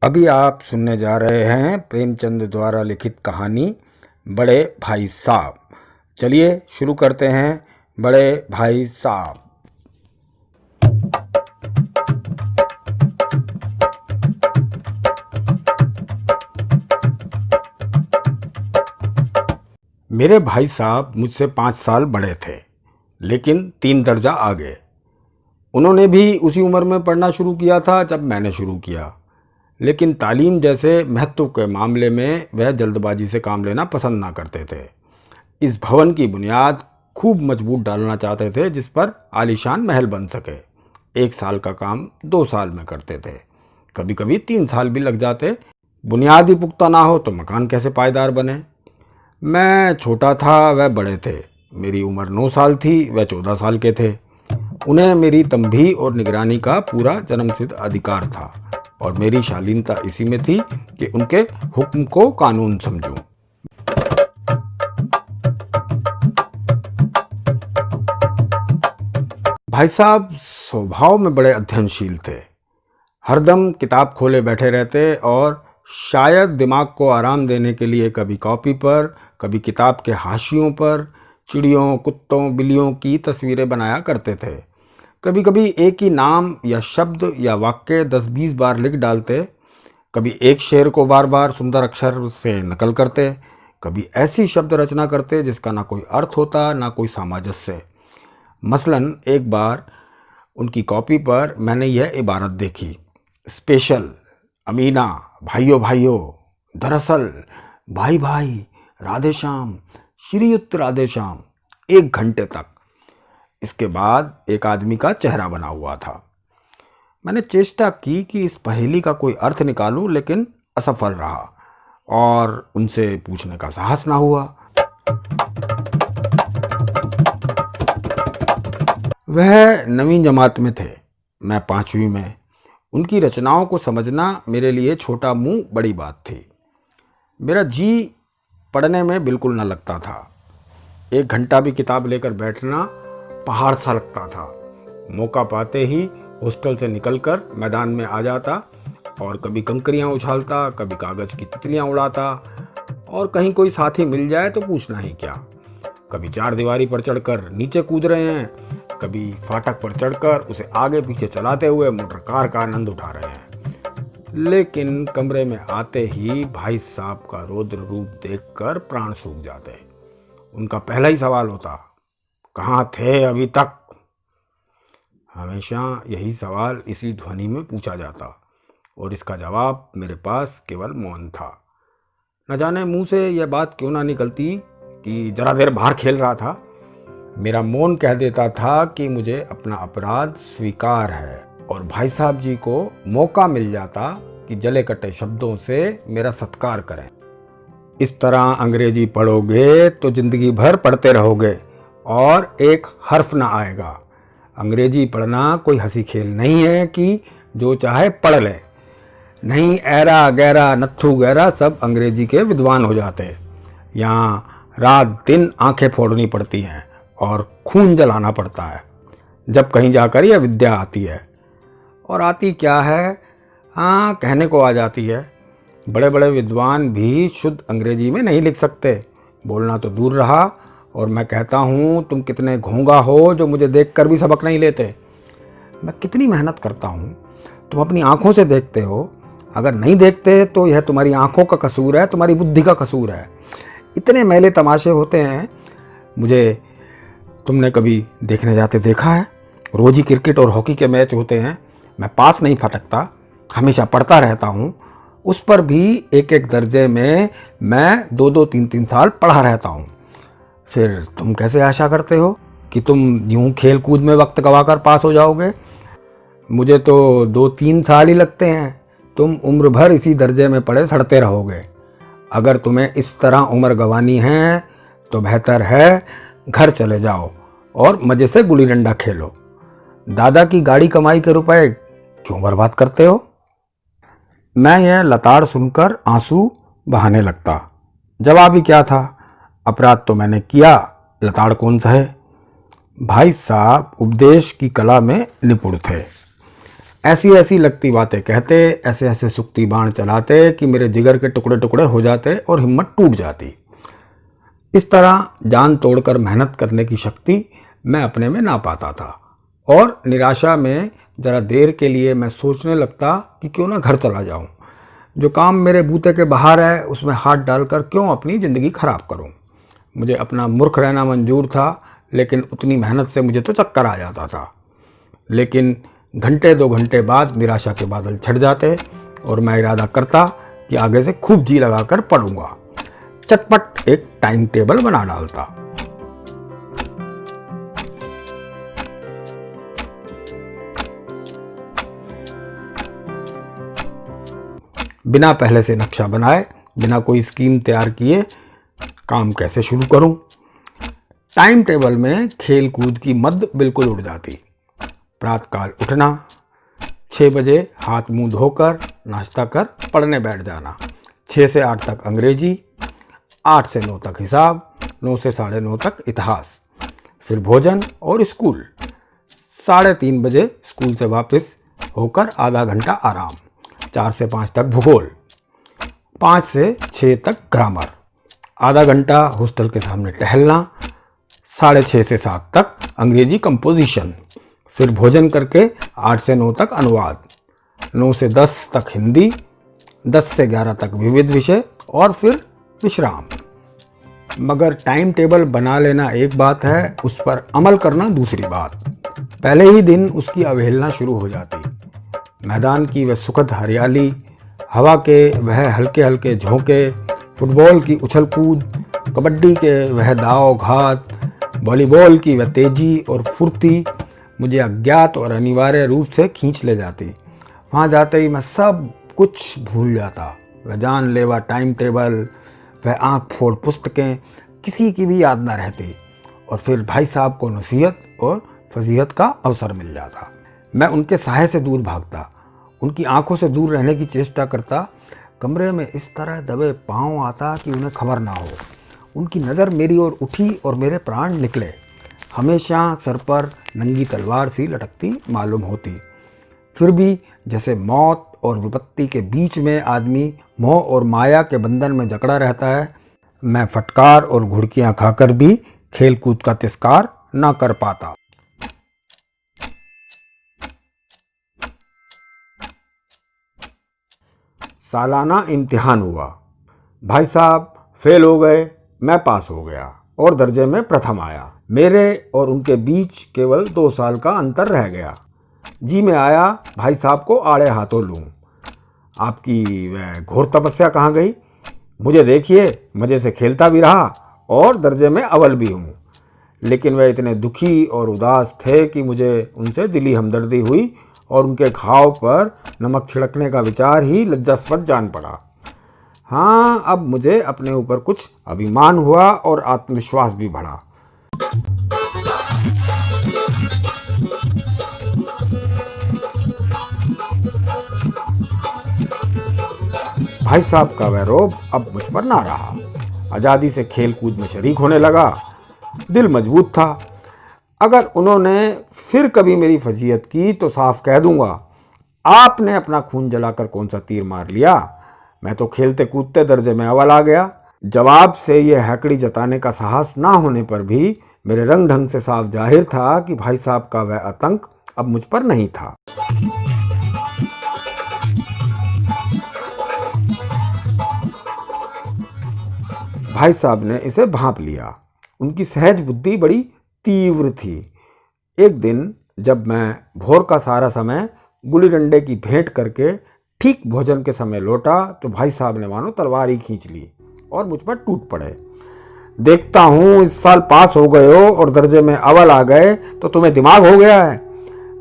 अभी आप सुनने जा रहे हैं प्रेमचंद द्वारा लिखित कहानी बड़े भाई साहब। चलिए शुरू करते हैं। बड़े भाई साहब। मेरे भाई साहब मुझसे 5 साल बड़े थे, लेकिन 3 दर्जा आगे। उन्होंने भी उसी उम्र में पढ़ना शुरू किया था जब मैंने शुरू किया, लेकिन तालीम जैसे महत्व के मामले में वह जल्दबाजी से काम लेना पसंद ना करते थे। इस भवन की बुनियाद खूब मजबूत डालना चाहते थे जिस पर आलीशान महल बन सके। 1 साल का काम 2 साल में करते थे, कभी कभी 3 साल भी लग जाते। बुनियाद ही पुख्ता ना हो तो मकान कैसे पायदार बने। मैं छोटा था, वह बड़े थे। मेरी उम्र 9 साल थी, वह 14 साल के थे। उन्हें मेरी तंबी और निगरानी का पूरा जन्मसिद्ध अधिकार था और मेरी शालीनता इसी में थी कि उनके हुक्म को कानून समझूं। भाई साहब स्वभाव में बड़े अध्ययनशील थे। हरदम किताब खोले बैठे रहते और शायद दिमाग को आराम देने के लिए कभी कॉपी पर, कभी किताब के हाशियों पर चिड़ियों, कुत्तों, बिल्लियों की तस्वीरें बनाया करते थे। कभी कभी एक ही नाम या शब्द या वाक्य 10-20 बार लिख डालते। कभी एक शेर को बार बार सुंदर अक्षर से नकल करते। कभी ऐसी शब्द रचना करते जिसका ना कोई अर्थ होता ना कोई सामंजस्य। मसलन एक बार उनकी कॉपी पर मैंने यह इबारत देखी, स्पेशल, अमीना, भाइयों भाइयों, दरअसल, भाई भाई, राधे श्याम, श्रीयुक्त राधे श्याम, 1 घंटे तक। इसके बाद एक आदमी का चेहरा बना हुआ था। मैंने चेष्टा की कि इस पहेली का कोई अर्थ निकालूं, लेकिन असफल रहा और उनसे पूछने का साहस ना हुआ। वह 9वीं जमात में थे, मैं 5वीं में। उनकी रचनाओं को समझना मेरे लिए छोटा मुंह बड़ी बात थी। मेरा जी पढ़ने में बिल्कुल न लगता था। 1 घंटा भी किताब लेकर बैठना पहाड़ सा लगता था। मौका पाते ही हॉस्टल से निकलकर मैदान में आ जाता और कभी कंकरियां उछालता, कभी कागज़ की तितलियां उड़ाता और कहीं कोई साथी मिल जाए तो पूछना ही क्या। कभी 4 दीवारी पर चढ़कर नीचे कूद रहे हैं, कभी फाटक पर चढ़कर उसे आगे पीछे चलाते हुए मोटर कार का आनंद उठा रहे हैं। लेकिन कमरे में आते ही भाई साहब का रौद्र रूप देखकर प्राण सूख जाते। उनका पहला ही सवाल होता, कहाँ थे अभी तक? हमेशा यही सवाल इसी ध्वनि में पूछा जाता और इसका जवाब मेरे पास केवल मौन था। न जाने मुंह से यह बात क्यों ना निकलती कि जरा देर बाहर खेल रहा था। मेरा मौन कह देता था कि मुझे अपना अपराध स्वीकार है और भाई साहब जी को मौका मिल जाता कि जले कटे शब्दों से मेरा सत्कार करें। इस तरह अंग्रेजी पढ़ोगे तो जिंदगी भर पढ़ते रहोगे और एक हर्फ ना आएगा। अंग्रेजी पढ़ना कोई हंसी खेल नहीं है कि जो चाहे पढ़ ले। नहीं, ऐरा गैरा नत्थु गैरा सब अंग्रेजी के विद्वान हो जाते। यहाँ रात दिन आंखें फोड़नी पड़ती हैं और खून जलाना पड़ता है जब कहीं जाकर यह विद्या आती है। और आती क्या है, हाँ, कहने को आ जाती है। बड़े बड़े विद्वान भी शुद्ध अंग्रेजी में नहीं लिख सकते, बोलना तो दूर रहा। और मैं कहता हूँ, तुम कितने घोंगा हो जो मुझे देखकर भी सबक नहीं लेते। मैं कितनी मेहनत करता हूँ, तुम अपनी आँखों से देखते हो। अगर नहीं देखते तो यह तुम्हारी आँखों का कसूर है, तुम्हारी बुद्धि का कसूर है। इतने मेले तमाशे होते हैं। मुझे तुमने कभी देखने जाते देखा है? रोज़ ही क्रिकेट और हॉकी के मैच होते हैं, मैं पास नहीं फटकता, हमेशा पढ़ता रहता हूँ। उस पर भी 1-1 दर्जे में मैं 2-2, 3-3 साल पढ़ा रहता हूँ। फिर तुम कैसे आशा करते हो कि तुम यूं खेल कूद में वक्त गंवाकर पास हो जाओगे? मुझे तो 2-3 साल ही लगते हैं। तुम उम्र भर इसी दर्जे में पड़े सड़ते रहोगे। अगर तुम्हें इस तरह उम्र गंवानी है तो बेहतर है घर चले जाओ और मज़े से गुल्ली डंडा खेलो। दादा की गाड़ी कमाई के रुपए क्यों बर्बाद करते हो? मैं यह लताड़ सुनकर आंसू बहाने लगता। जवाब ही क्या था, अपराध तो मैंने किया, लताड़ कौन सहे। भाई साहब उपदेश की कला में निपुण थे। ऐसी ऐसी लगती बातें कहते, ऐसे ऐसे सुक्ति बाण चलाते कि मेरे जिगर के टुकड़े टुकड़े हो जाते और हिम्मत टूट जाती। इस तरह जान तोड़कर मेहनत करने की शक्ति मैं अपने में ना पाता था और निराशा में ज़रा देर के लिए मैं सोचने लगता कि क्यों ना घर चला जाऊं। जो काम मेरे बूते के बाहर है उसमें हाथ डालकर क्यों अपनी ज़िंदगी खराब करूं। मुझे अपना मूर्ख रहना मंजूर था, लेकिन उतनी मेहनत से मुझे तो चक्कर आ जाता था। लेकिन घंटे 2 घंटे बाद निराशा के बादल छट जाते और मैं इरादा करता कि आगे से खूब जी लगाकर पढ़ूंगा। चटपट एक टाइम टेबल बना डालता। बिना पहले से नक्शा बनाए, बिना कोई स्कीम तैयार किए काम कैसे शुरू करूं। टाइम टेबल में खेल कूद की मद बिल्कुल उड़ जाती। प्रातःकाल उठना, 6 बजे हाथ मुंह धोकर नाश्ता कर पढ़ने बैठ जाना, 6 से 8 तक अंग्रेजी, 8 से 9 तक हिसाब, 9 से 9:30 तक इतिहास, फिर भोजन और स्कूल। 3:30 बजे स्कूल से वापस होकर आधा घंटा आराम, 4 से 5 तक भूगोल, 5 से 6 तक ग्रामर, आधा घंटा हॉस्टल के सामने टहलना, 6:30 से 7 तक अंग्रेजी कंपोजिशन, फिर भोजन करके 8 से 9 तक अनुवाद, 9 से 10 तक हिंदी, 10 से 11 तक विविध विषय और फिर विश्राम। मगर टाइम टेबल बना लेना एक बात है, उस पर अमल करना दूसरी बात। पहले ही दिन उसकी अवहेलना शुरू हो जाती। मैदान की वह सुखद हरियाली, हवा के वह हल्के हल्के झोंके, फुटबॉल की उछल कूद, कबड्डी के वह दाव घात, वॉलीबॉल की वह तेजी और फुर्ती मुझे अज्ञात और अनिवार्य रूप से खींच ले जाती। वहाँ जाते ही मैं सब कुछ भूल जाता। वह जानलेवा टाइम टेबल, वह आँख फोड़ पुस्तकें, किसी की भी याद न रहती। और फिर भाई साहब को नसीहत और फजीहत का अवसर मिल जाता। मैं उनके साये से दूर भागता, उनकी आंखों से दूर रहने की चेष्टा करता। कमरे में इस तरह दबे पाँव आता कि उन्हें खबर ना हो। उनकी नज़र मेरी ओर उठी और मेरे प्राण निकले। हमेशा सर पर नंगी तलवार सी लटकती मालूम होती। फिर भी जैसे मौत और विपत्ति के बीच में आदमी मोह और माया के बंधन में जकड़ा रहता है, मैं फटकार और घुड़कियां खाकर भी खेल कूद का तिरस्कार ना कर पाता। सालाना इम्तिहान हुआ। भाई साहब फेल हो गए, मैं पास हो गया और दर्जे में प्रथम आया। मेरे और उनके बीच केवल 2 साल का अंतर रह गया। जी में आया भाई साहब को आड़े हाथों लूं। आपकी वह घोर तपस्या कहाँ गई? मुझे देखिए, मज़े से खेलता भी रहा और दर्जे में अव्वल भी हूँ। लेकिन वह इतने दुखी और उदास थे कि मुझे उनसे दिली हमदर्दी हुई और उनके घाव पर नमक छिड़कने का विचार ही लज्जास्पद जान पड़ा। हाँ, अब मुझे अपने ऊपर कुछ अभिमान हुआ और आत्मविश्वास भी बढ़ा। भाई साहब का वह रोब अब मुझ पर ना रहा। आज़ादी से खेल कूद में शरीक होने लगा। दिल मजबूत था। अगर उन्होंने फिर कभी मेरी फजीहत की तो साफ कह दूंगा, आपने अपना खून जलाकर कौन सा तीर मार लिया? मैं तो खेलते कूदते दर्जे में अव्वल आ गया। जवाब से यह हैकड़ी जताने का साहस ना होने पर भी मेरे रंग ढंग से साफ जाहिर था कि भाई साहब का वह आतंक अब मुझ पर नहीं था। भाई साहब ने इसे भांप लिया। उनकी सहज बुद्धि बड़ी तीव्र थी। एक दिन जब मैं भोर का सारा समय गुल्ली डंडे की भेंट करके ठीक भोजन के समय लौटा तो भाई साहब ने मानो तलवार ही खींच ली और मुझ पर टूट पड़े। देखता हूँ इस साल पास हो गए हो और दर्जे में अव्वल आ गए तो तुम्हें दिमाग हो गया है।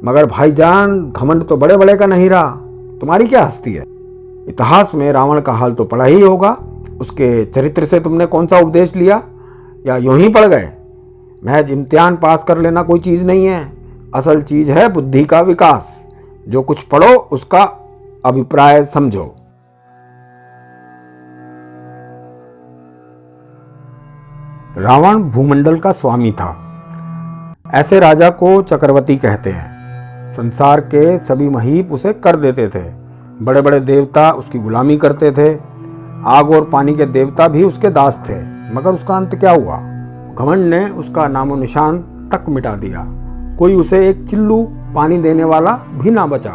मगर भाईजान, घमंड तो बड़े बड़े का नहीं रहा। तुम्हारी क्या हस्ती है? इतिहास में रावण का हाल तो पढ़ा ही होगा। उसके चरित्र से तुमने कौन सा उपदेश लिया, या यूं ही पढ़ गए? महज इम्तिहान पास कर लेना कोई चीज़ नहीं है। असल चीज़ है बुद्धि का विकास। जो कुछ पढ़ो उसका अभिप्राय समझो। रावण भूमंडल का स्वामी था। ऐसे राजा को चक्रवर्ती कहते हैं। संसार के सभी महीप उसे कर देते थे। बड़े बड़े देवता उसकी गुलामी करते थे। आग और पानी के देवता भी उसके दास थे। मगर उसका अंत क्या हुआ? घमंड ने उसका नामो निशान तक मिटा दिया। कोई उसे एक चिल्लू पानी देने वाला भी ना बचा।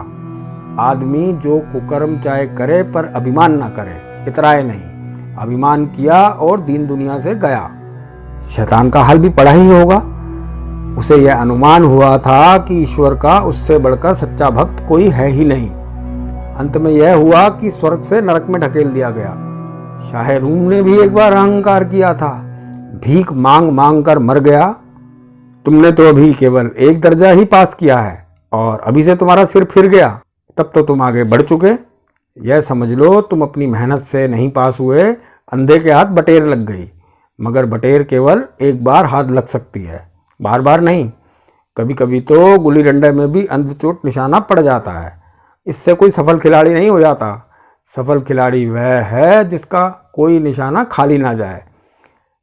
आदमी जो कुकर्म चाहे करे पर अभिमान ना करे, इतराए नहीं। अभिमान किया और दीन दुनिया से गया। शैतान का हाल भी पड़ा ही होगा। उसे यह अनुमान हुआ था कि ईश्वर का उससे बढ़कर सच्चा भक्त कोई है ही नहीं। अंत में यह हुआ कि स्वर्ग से नरक में ढकेल दिया गया। शाह रूम ने भी एक बार अहंकार किया था, भीख मांग मांग कर मर गया। तुमने तो अभी केवल एक दर्जा ही पास किया है और अभी से तुम्हारा सिर फिर गया, तब तो तुम आगे बढ़ चुके। यह समझ लो तुम अपनी मेहनत से नहीं पास हुए, अंधे के हाथ बटेर लग गई। मगर बटेर केवल एक बार हाथ लग सकती है, बार बार नहीं। कभी कभी तो गुल्ली डंडे में भी अंधचोट निशाना पड़ जाता है। इससे कोई सफल खिलाड़ी नहीं हो जाता। सफल खिलाड़ी वह है जिसका कोई निशाना खाली ना जाए।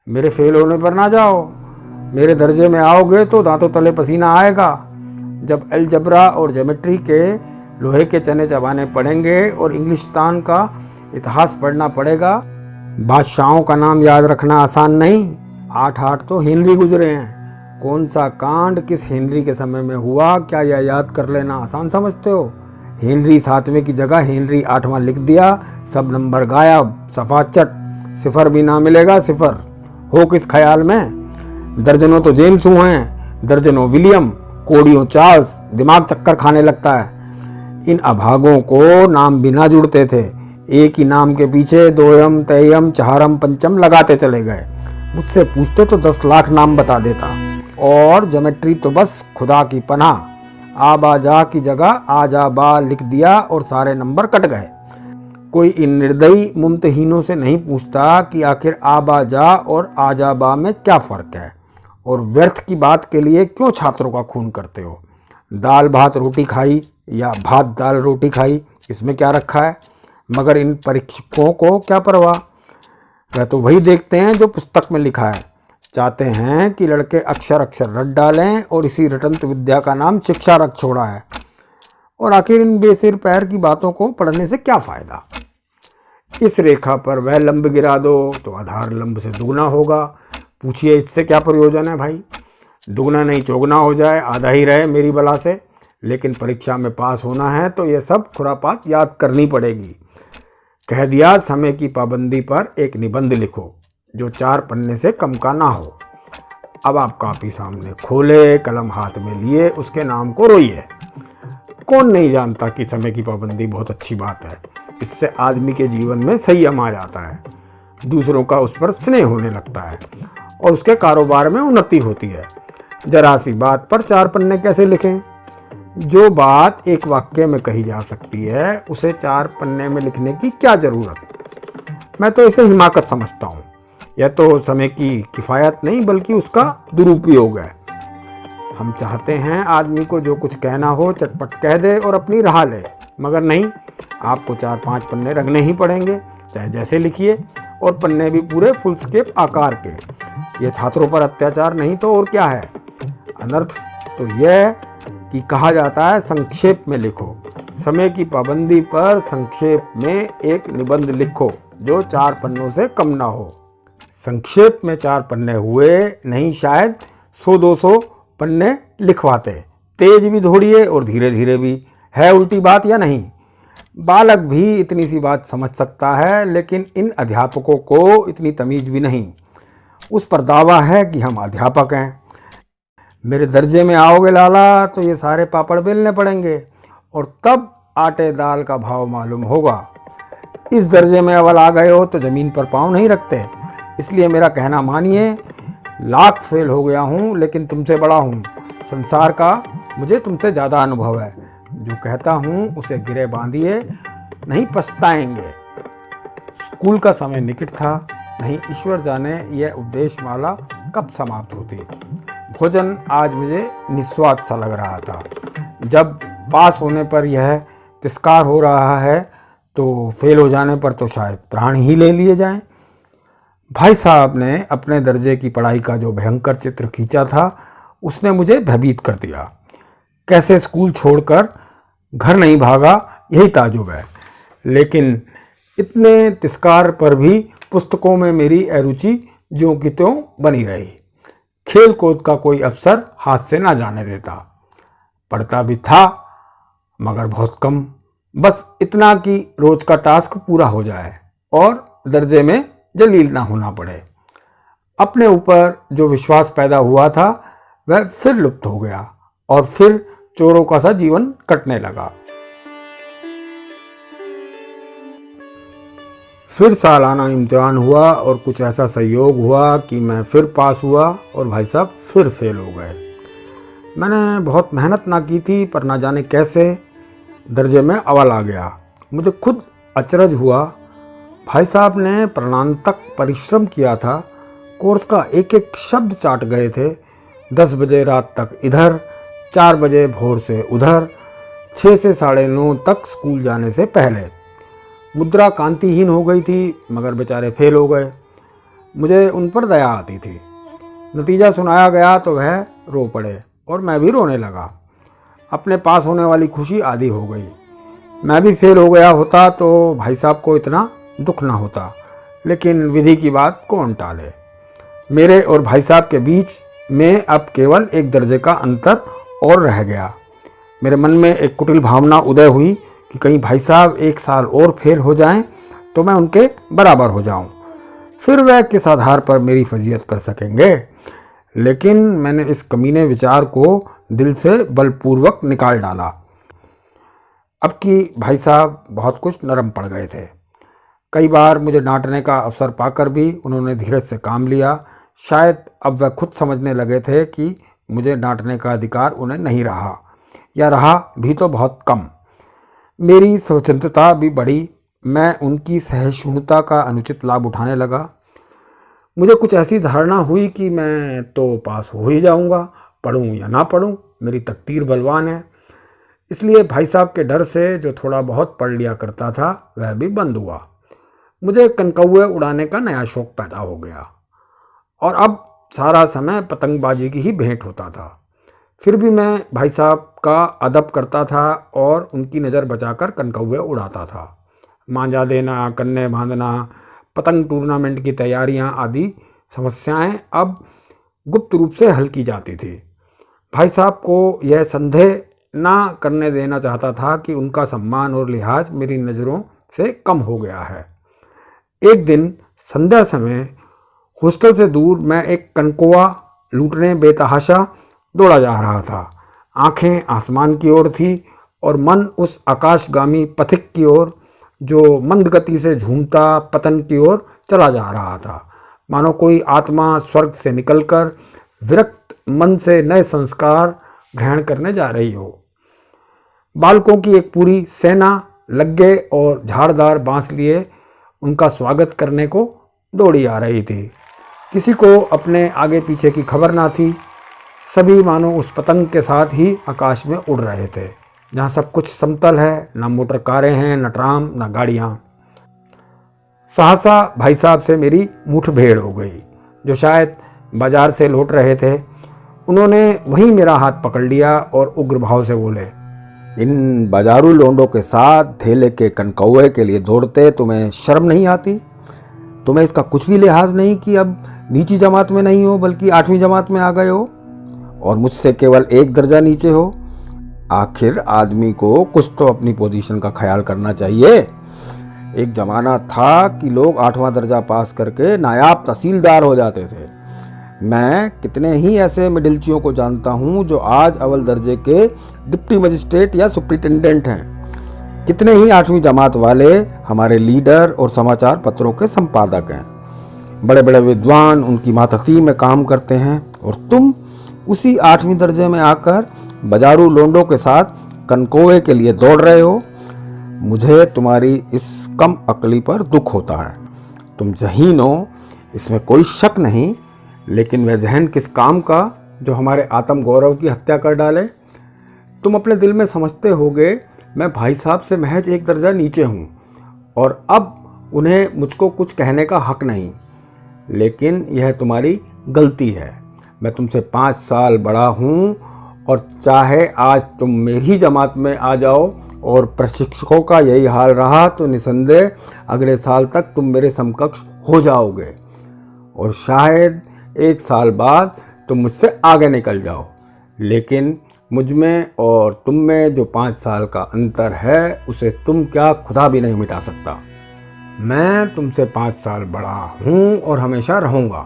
मेरे फेल होने पर ना जाओ। मेरे दर्जे में आओगे तो दांतों तले पसीना आएगा। जब अलजबरा और ज्योमेट्री के लोहे के चने चबाने पड़ेंगे और इंग्लिस्तान का इतिहास पढ़ना पड़ेगा। बादशाहों का नाम याद रखना आसान नहीं। 8 तो हेनरी गुजरे हैं। कौन सा कांड किस हेनरी के समय में हुआ, क्या यह याद कर लेना आसान समझते हो? हेनरी 7वें की जगह हेनरी 8वां लिख दिया, सब नंबर गायब, सफा चट, सिफर भी ना मिलेगा सिफर। हो किस ख्याल में? दर्जनों तो जेम्स हुए हैं, दर्जनों विलियम, कोड़ियों चार्ल्स। दिमाग चक्कर खाने लगता है। इन अभागों को नाम भी ना जुड़ते थे। एक ही नाम के पीछे दोयम तयम चहारम पंचम लगाते चले गए। मुझसे पूछते तो 10 लाख नाम बता देता। और ज्योमेट्री तो बस खुदा की पनाह। आबा जा की जगह आजा बा लिख दिया और सारे नंबर कट गए। कोई इन निर्दयी मुमतहीनों से नहीं पूछता कि आखिर आबा जा और आजा बा में क्या फ़र्क है, और व्यर्थ की बात के लिए क्यों छात्रों का खून करते हो? दाल भात रोटी खाई या भात दाल रोटी खाई, इसमें क्या रखा है? मगर इन परीक्षकों को क्या परवाह? वह तो वही देखते हैं जो पुस्तक में लिखा है। चाहते हैं कि लड़के अक्षर अक्षर रट डालें और इसी रटंत विद्या का नाम शिक्षा रख छोड़ा है। और आखिर इन बेसिर पैर की बातों को पढ़ने से क्या फ़ायदा? इस रेखा पर वह लंब गिरा दो तो आधार लंब से दुगना होगा। पूछिए इससे क्या प्रयोजन है भाई? दुगना नहीं चौगुना हो जाए, आधा ही रहे मेरी बला से। लेकिन परीक्षा में पास होना है तो ये सब खुरापात याद करनी पड़ेगी। कह दिया समय की पाबंदी पर एक निबंध लिखो जो 4 पन्ने से कम का ना हो। अब आप कापी सामने खोले, कलम हाथ में लिए, उसके नाम को रोइए। कौन नहीं जानता कि समय की पाबंदी बहुत अच्छी बात है। इससे आदमी के जीवन में संयम आ जाता है, दूसरों का उस पर स्नेह होने लगता है और उसके कारोबार में उन्नति होती है। जरा सी बात पर 4 पन्ने कैसे लिखें? जो बात एक वाक्य में कही जा सकती है उसे 4 पन्ने में लिखने की क्या जरूरत? मैं तो इसे हिमाकत समझता हूँ। यह तो समय की किफ़ायत नहीं बल्कि उसका दुरुपयोग है। हम चाहते हैं आदमी को जो कुछ कहना हो चटपट कह दे और अपनी राह ले, मगर नहीं, आपको 4-5 पन्ने रखने ही पड़ेंगे, चाहे जैसे लिखिए, और पन्ने भी पूरे फुल स्केप आकार के। यह छात्रों पर अत्याचार नहीं तो और क्या है? अनर्थ तो यह कि कहा जाता है संक्षेप में लिखो। समय की पाबंदी पर संक्षेप में एक निबंध लिखो जो 4 पन्नों से कम ना हो। संक्षेप में 4 पन्ने हुए नहीं, शायद 100-200 पन्ने लिखवाते। तेज भी दौड़िए और धीरे धीरे भी। है उल्टी बात या नहीं? बालक भी इतनी सी बात समझ सकता है, लेकिन इन अध्यापकों को इतनी तमीज भी नहीं। उस पर दावा है कि हम अध्यापक हैं। मेरे दर्जे में आओगे लाला तो ये सारे पापड़ बेलने पड़ेंगे और तब आटे दाल का भाव मालूम होगा। इस दर्जे में अव्वल आ गए हो तो ज़मीन पर पाँव नहीं रखते। इसलिए मेरा कहना मानिए, लाख फेल हो गया हूँ लेकिन तुमसे बड़ा हूँ। संसार का मुझे तुमसे ज़्यादा अनुभव है। जो कहता हूँ उसे गिरे बांधिए, नहीं पछताएंगे। स्कूल का समय निकट था, नहीं ईश्वर जाने यह उपदेश माला कब समाप्त होती। भोजन आज मुझे निस्वाद सा लग रहा था। जब पास होने पर यह तिरस्कार हो रहा है तो फेल हो जाने पर तो शायद प्राण ही ले लिए जाएं। भाई साहब ने अपने दर्जे की पढ़ाई का जो भयंकर चित्र खींचा था उसने मुझे भयभीत कर दिया। कैसे स्कूल छोड़कर घर नहीं भागा, यही ताजुब है। लेकिन इतने तिरस्कार पर भी पुस्तकों में मेरी अरुचि ज्यों की त्यों बनी रही। खेल कूद का कोई अवसर हाथ से ना जाने देता। पढ़ता भी था मगर बहुत कम, बस इतना कि रोज का टास्क पूरा हो जाए और दर्जे में जलील ना होना पड़े। अपने ऊपर जो विश्वास पैदा हुआ था वह फिर लुप्त हो गया और फिर चोरों का सा जीवन कटने लगा। फिर सालाना इम्तिहान हुआ और कुछ ऐसा संयोग हुआ कि मैं फिर पास हुआ और भाई साहब फिर फेल हो गए। मैंने बहुत मेहनत ना की थी, पर ना जाने कैसे दर्जे में अव्वल आ गया। मुझे खुद अचरज हुआ। भाई साहब ने प्राणांतक परिश्रम किया था, कोर्स का एक एक शब्द चाट गए थे। 10 बजे रात तक इधर, 4 बजे भोर से उधर, 6 से 9:30 तक स्कूल जाने से पहले। मुद्रा कांतिहीन हो गई थी मगर बेचारे फेल हो गए। मुझे उन पर दया आती थी। नतीजा सुनाया गया तो वह रो पड़े और मैं भी रोने लगा। अपने पास होने वाली खुशी आधी हो गई। मैं भी फेल हो गया होता तो भाई साहब को इतना दुख ना होता, लेकिन विधि की बात कौन टाले। मेरे और भाई साहब के बीच में अब केवल एक दर्जे का अंतर और रह गया। मेरे मन में एक कुटिल भावना उदय हुई कि कहीं भाई साहब 1 साल और फेल हो जाएं तो मैं उनके बराबर हो जाऊं। फिर वह किस आधार पर मेरी फजीयत कर सकेंगे। लेकिन मैंने इस कमीने विचार को दिल से बलपूर्वक निकाल डाला। अब कि भाई साहब बहुत कुछ नरम पड़ गए थे। कई बार मुझे डांटने का अवसर पाकर भी उन्होंने धीरज से काम लिया। शायद अब वह खुद समझने लगे थे कि मुझे डांटने का अधिकार उन्हें नहीं रहा, या रहा भी तो बहुत कम। मेरी स्वतंत्रता भी बढ़ी। मैं उनकी सहिष्णुता का अनुचित लाभ उठाने लगा। मुझे कुछ ऐसी धारणा हुई कि मैं तो पास हो ही जाऊंगा, पढ़ूं या ना पढ़ूं, मेरी तकदीर बलवान है। इसलिए भाई साहब के डर से जो थोड़ा बहुत पढ़ लिया करता था वह भी बंद हुआ। मुझे कनकौए उड़ाने का नया शौक पैदा हो गया और अब सारा समय पतंगबाजी की ही भेंट होता था। फिर भी मैं भाई साहब का अदब करता था और उनकी नज़र बचाकर कनकौए उड़ाता था। मांझा देना, कन्ने बांधना, पतंग टूर्नामेंट की तैयारियां आदि समस्याएं अब गुप्त रूप से हल की जाती थी। भाई साहब को यह संदेह ना करने देना चाहता था कि उनका सम्मान और लिहाज मेरी नज़रों से कम हो गया है। एक दिन संध्या समय हॉस्टल से दूर मैं एक कनकौआ लूटने बेतहाशा दौड़ा जा रहा था। आंखें आसमान की ओर थी और मन उस आकाशगामी पथिक की ओर जो मंद गति से झूमता पतन की ओर चला जा रहा था। मानो कोई आत्मा स्वर्ग से निकलकर विरक्त मन से नए संस्कार ग्रहण करने जा रही हो। बालकों की एक पूरी सेना लग्गे और झाड़दार बांस लिए उनका स्वागत करने को दौड़ी आ रही थी। किसी को अपने आगे पीछे की खबर ना थी। सभी मानो उस पतंग के साथ ही आकाश में उड़ रहे थे, जहाँ सब कुछ समतल है, न मोटर कारें हैं, न ट्राम, न गाड़ियाँ। सहसा भाई साहब से मेरी मुठभेड़ हो गई, जो शायद बाजार से लौट रहे थे। उन्होंने वहीं मेरा हाथ पकड़ लिया और उग्र भाव से बोले, इन बाजारू लोंडों के साथ थेले के कनकौए के लिए दौड़ते तुम्हें शर्म नहीं आती? तुम्हें इसका कुछ भी लिहाज नहीं कि अब नीची जमात में नहीं हो बल्कि 8वीं जमात में आ गए हो और मुझसे केवल 1 दर्जा नीचे हो? आखिर आदमी को कुछ तो अपनी पोजीशन का ख्याल करना चाहिए। एक ज़माना था कि लोग 8वां दर्जा पास करके नायाब तहसीलदार हो जाते थे। मैं कितने ही ऐसे मिडिलचियों को जानता हूं जो आज अव्वल दर्जे के डिप्टी मजिस्ट्रेट या सुप्रिटेंडेंट हैं। कितने ही 8वीं जमात वाले हमारे लीडर और समाचार पत्रों के संपादक हैं। बड़े बड़े विद्वान उनकी मातहती में काम करते हैं और तुम उसी 8वीं दर्जे में आकर बाजारू लोंडों के साथ कनकौए के लिए दौड़ रहे हो। मुझे तुम्हारी इस कम अकली पर दुख होता है। तुम ज़हीन हो, इसमें कोई शक नहीं, लेकिन वह जहन किस काम का जो हमारे आत्म गौरव की हत्या कर डाले। तुम अपने दिल में समझते होगे मैं भाई साहब से महज 1 दर्जा नीचे हूँ और अब उन्हें मुझको कुछ कहने का हक नहीं, लेकिन यह तुम्हारी गलती है। मैं तुमसे 5 साल बड़ा हूँ और चाहे आज तुम मेरी जमात में आ जाओ और प्रशिक्षकों का यही हाल रहा तो निसंदेह अगले साल तक तुम मेरे समकक्ष हो जाओगे और शायद 1 साल बाद तुम मुझसे आगे निकल जाओ। लेकिन मुझ में और तुम में जो 5 साल का अंतर है उसे तुम क्या खुदा भी नहीं मिटा सकता। मैं तुमसे 5 साल बड़ा हूँ और हमेशा रहूँगा।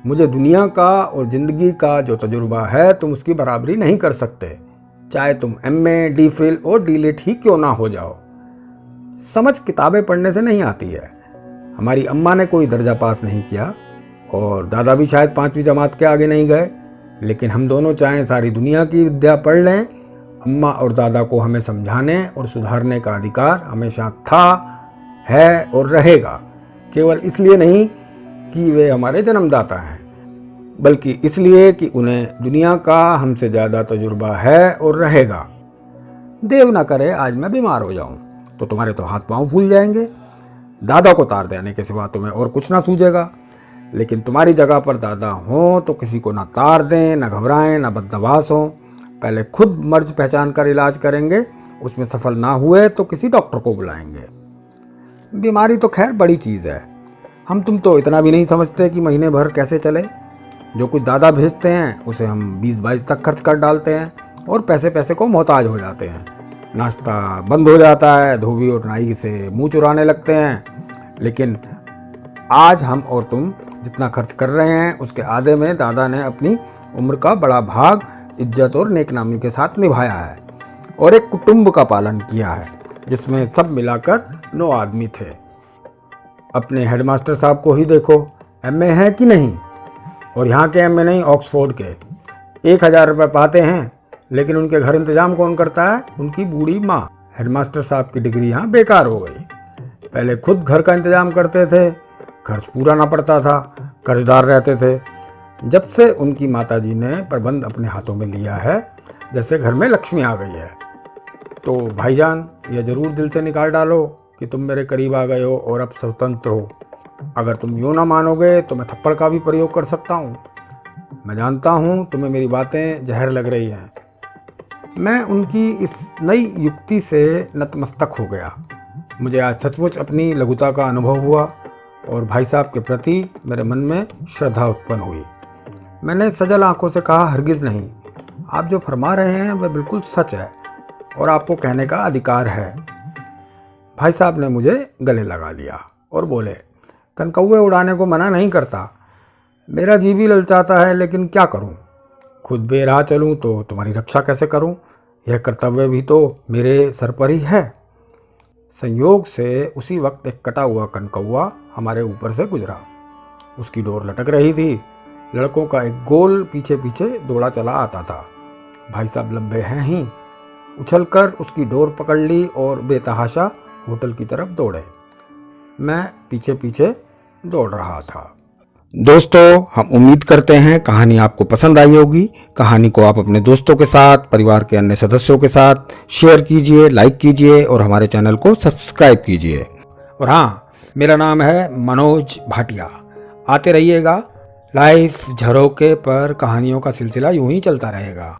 मुझे दुनिया का और ज़िंदगी का जो तजुर्बा है तुम उसकी बराबरी नहीं कर सकते, चाहे तुम MA, DPhil और DLit ही क्यों ना हो जाओ। समझ किताबें पढ़ने से नहीं आती है। हमारी अम्मा ने कोई दर्जा पास नहीं किया और दादा भी शायद 5वीं जमात के आगे नहीं गए, लेकिन हम दोनों चाहें सारी दुनिया की विद्या पढ़ लें, अम्मा और दादा को हमें समझाने और सुधारने का अधिकार हमेशा था, है और रहेगा। केवल इसलिए नहीं कि वे हमारे जन्मदाता हैं, बल्कि इसलिए कि उन्हें दुनिया का हमसे ज़्यादा तजुर्बा है और रहेगा। देव ना करे आज मैं बीमार हो जाऊं तो तुम्हारे तो हाथ पांव फूल जाएंगे। दादा को तार देने के सिवा तुम्हें और कुछ ना सूझेगा, लेकिन तुम्हारी जगह पर दादा हों तो किसी को ना तार दें, ना घबराएं, ना बदहवास हों। पहले खुद मर्ज पहचान कर इलाज करेंगे, उसमें सफल ना हुए तो किसी डॉक्टर को बुलाएंगे। बीमारी तो खैर बड़ी चीज़ है, हम तुम तो इतना भी नहीं समझते कि महीने भर कैसे चले। जो कुछ दादा भेजते हैं उसे हम 20-22 तक खर्च कर डालते हैं और पैसे पैसे को मोहताज हो जाते हैं। नाश्ता बंद हो जाता है, धोबी और नाई से मुंह चुराने लगते हैं। लेकिन आज हम और तुम जितना खर्च कर रहे हैं उसके आधे में दादा ने अपनी उम्र का बड़ा भाग इज्जत और नेकनामी के साथ निभाया है और एक कुटुंब का पालन किया है जिसमें सब मिलाकर 9 आदमी थे। अपने हेडमास्टर साहब को ही देखो, MA है कि नहीं, और यहाँ के MA नहीं, ऑक्सफोर्ड के। 1000 रुपये पाते हैं, लेकिन उनके घर इंतजाम कौन करता है? उनकी बूढ़ी माँ। हेडमास्टर साहब की डिग्री यहाँ बेकार हो गई। पहले खुद घर का इंतजाम करते थे, खर्च पूरा ना पड़ता था, कर्जदार रहते थे। जब से उनकी माताजी ने प्रबंध अपने हाथों में लिया है, जैसे घर में लक्ष्मी आ गई है। तो भाईजान, यह ज़रूर दिल से निकाल डालो कि तुम मेरे करीब आ गए हो और अब स्वतंत्र हो। अगर तुम यूँ ना मानोगे तो मैं थप्पड़ का भी प्रयोग कर सकता हूँ। मैं जानता हूँ तुम्हें मेरी बातें जहर लग रही हैं। मैं उनकी इस नई युक्ति से नतमस्तक हो गया। मुझे आज सचमुच अपनी लघुता का अनुभव हुआ और भाई साहब के प्रति मेरे मन में श्रद्धा उत्पन्न हुई। मैंने सजल आंखों से कहा, हरगिज़ नहीं, आप जो फरमा रहे हैं वह बिल्कुल सच है और आपको कहने का अधिकार है। भाई साहब ने मुझे गले लगा लिया और बोले, कनकौवे उड़ाने को मना नहीं करता, मेरा जी भी ललचाता है, लेकिन क्या करूं? खुद बेराह चलूं तो तुम्हारी रक्षा कैसे करूं? यह कर्तव्य भी तो मेरे सर पर ही है। संयोग से उसी वक्त एक कटा हुआ कनकौवा हमारे ऊपर से गुजरा। उसकी डोर लटक रही थी। लड़कों का एक गोल पीछे पीछे दौड़ा चला आता था। भाई साहब लंबे हैं ही, उछलकर उसकी डोर पकड़ ली और बेतहाशा होटल की तरफ दौड़े। मैं पीछे पीछे दौड़ रहा था। दोस्तों, हम उम्मीद करते हैं कहानी आपको पसंद आई होगी। कहानी को आप अपने दोस्तों के साथ, परिवार के अन्य सदस्यों के साथ शेयर कीजिए, लाइक कीजिए और हमारे चैनल को सब्सक्राइब कीजिए। और हाँ, मेरा नाम है मनोज भाटिया। आते रहिएगा। लाइफ झरोके पर कहानियों का सिलसिला यूं ही चलता रहेगा।